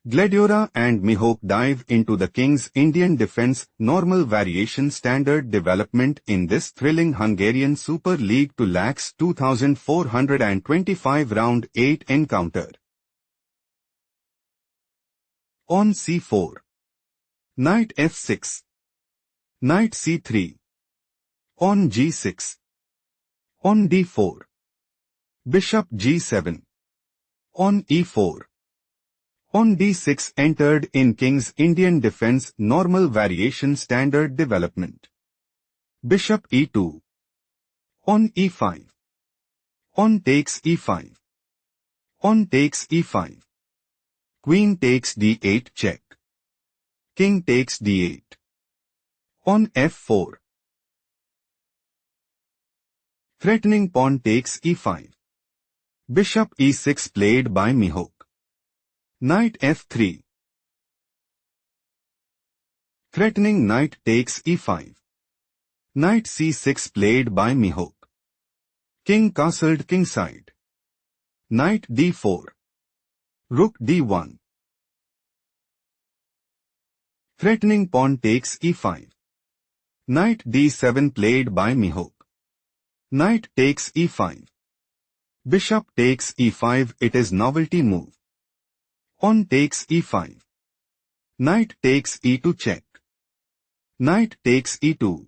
Gledura and Mihok dive into the King's Indian defense normal variation standard development in this thrilling Hungarian Super League to lakhs 2425 round 8 encounter. On c4. Knight f6. Knight c3. On g6. On d4. Bishop g7. On e4. On d6 entered in King's Indian defense normal variation standard development. Bishop e2. On e5. On takes e5. On takes e5. Queen takes d8 check. King takes d8. On f4. Threatening pawn takes e5. Bishop e6 played by Mihok. Knight f3. Threatening knight takes e5. Knight c6 played by Mihok. King castled kingside. Knight d4. Rook d1. Threatening pawn takes e5. Knight d7 played by Mihok. Knight takes e5. Bishop takes e5. It is novelty move. On takes e5. Knight takes e2 check. Knight takes e2.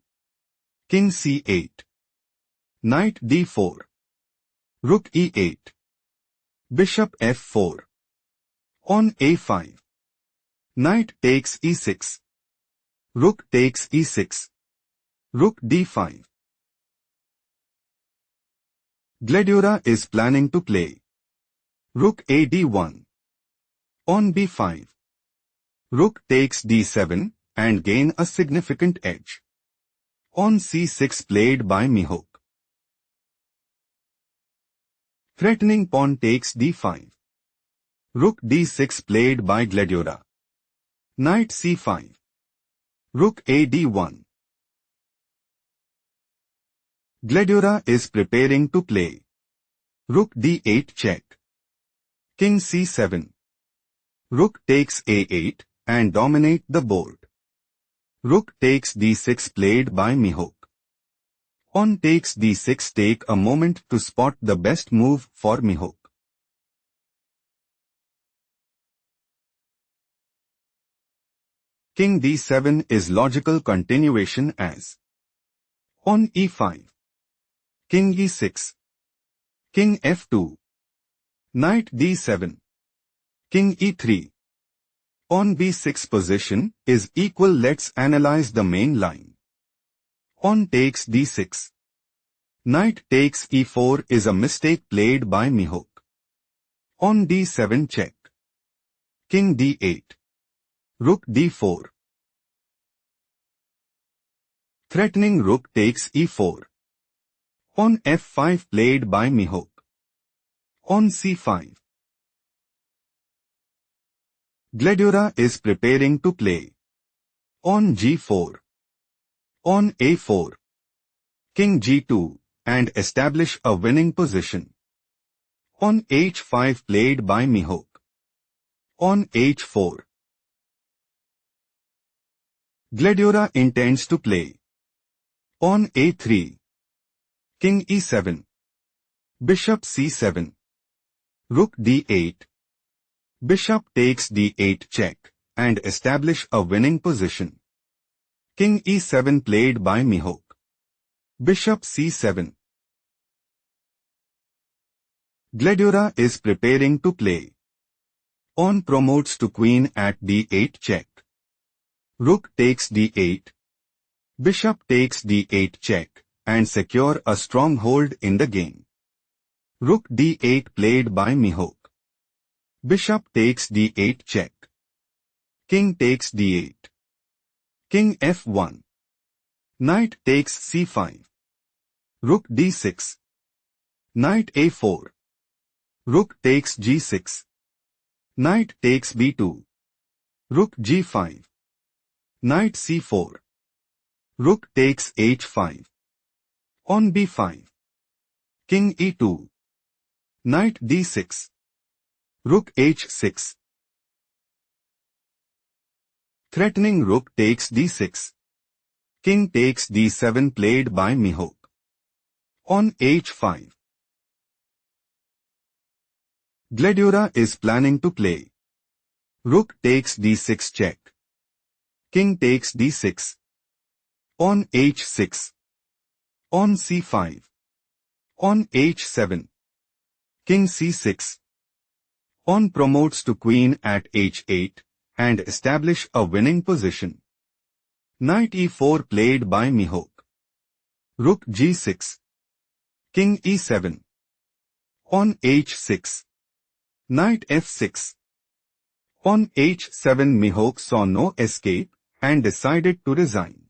King c8. Knight d4. Rook e8. Bishop f4. On a5. Knight takes e6. Rook takes e6. Rook d5. Gledura is planning to play Rook a d1. On b5. Rook takes d7 and gain a significant edge. On c6 played by Mihok. Threatening pawn takes d5. Rook d6 played by Gledura. Knight c5. Rook a d1. Gledura is preparing to play Rook d8 check. King c7. Rook takes a8 and dominate the board. Rook takes d6 played by Mihok. On takes d6. Take a moment to spot the best move for Mihok. King d7 is logical continuation as on e5. King e6. King f2. Knight d7. King e3. On b6 position is equal. Let's analyze the main line. On takes d6. Knight takes e4 is a mistake played by Mihok. On d7 check. King d8. Rook d4. Threatening rook takes e4. On f5 played by Mihok. On c5. Gledura is preparing to play on g4. On a4. King g2 and establish a winning position. On h5 played by Mihok. On h4. Gledura intends to play on a3. King e7. Bishop c7. Rook d8. Bishop takes d8 check and establish a winning position. King e7 played by Mihok. Bishop c7. Gledura is preparing to play on promotes to queen at d8 check. Rook takes d8. Bishop takes d8 check and secure a stronghold in the game. Rook d8 played by Mihok. Bishop takes d8 check. King takes d8. King f1. Knight takes c5. Rook d6. Knight a4. Rook takes g6. Knight takes b2. Rook g5. Knight c4. Rook takes h5. On b5. King e2. Knight d6. Rook h6. Threatening rook takes d6. King takes d7 played by Mihok. On h5. Gledura is planning to play. Rook takes d6 check. King takes d6. On h6. On c5. On h7. King c6. Pawn promotes to queen at h8 and establish a winning position. Knight e4 played by Mihok. Rook g6. King e7. On h6. Knight f6. On h7 Mihok saw no escape and decided to resign.